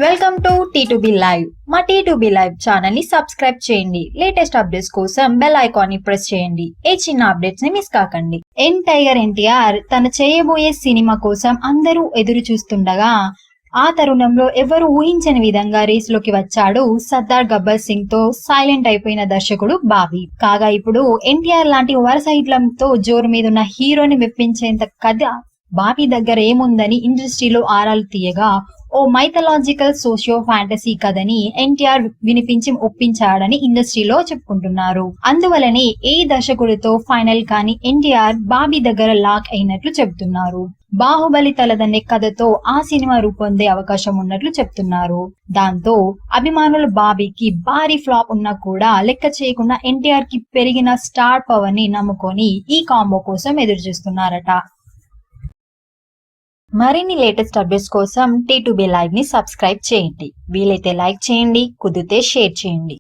Welcome to టీ2బి live. మా టీ2బి లైవ్ ఛానల్ ని సబ్స్క్రైబ్ చేయండి. లేటెస్ట్ అప్డేట్స్ కోసం బెల్ ఐకాన్ ని ప్రెస్ చేయండి. ఏ చిన్న అప్డేట్స్ ని మిస్ కాకండి. టైగర్ ఎన్టీఆర్ తన చేయబోయే సినిమా కోసం అందరూ ఎదురు చూస్తుండగా ఆ తరుణంలో ఎవరు ఊహించని విధంగా రేస్ లోకి వచ్చాడు సర్దార్ గబ్బర్ సింగ్ తో సైలెంట్ అయిపోయిన దర్శకుడు బాబీ. కాగా ఇప్పుడు ఎన్టీఆర్ లాంటి వరుస హిట్లతో జోరు మీద ఉన్న హీరోని మెప్పించేంత కథ బాబీ దగ్గర ఏముందని ఇండస్ట్రీలో ఆరాలు తీయగా ఓ మైథలాజికల్ సోషియో ఫ్యాంటసీ కథని ఎన్టీఆర్ వినిపించి ఒప్పించాడని ఇండస్ట్రీలో చెప్పుకుంటున్నారు. అందువలనే ఏ దర్శకుడితో ఫైనల్ కానీ ఎన్టీఆర్ బాబీ దగ్గర లాక్ అయినట్లు చెబుతున్నారు. బాహుబలి తలదన్నే కథతో ఆ సినిమా రూపొందే అవకాశం ఉన్నట్లు చెప్తున్నారు. దాంతో అభిమానులు బాబీకి భారీ ఫ్లాప్ ఉన్నా కూడా లెక్క చేయకుండా ఎన్టీఆర్ కి పెరిగిన స్టార్ పవర్ ని నమ్ముకొని ఈ కాంబో కోసం ఎదురు చూస్తున్నారట. మరిన్ని లేటెస్ట్ అప్డేట్స్ కోసం టీ2బి లైవ్ ని సబ్స్క్రైబ్ చేయండి. వీలైతే లైక్ చేయండి, కుదిరితే షేర్ చేయండి.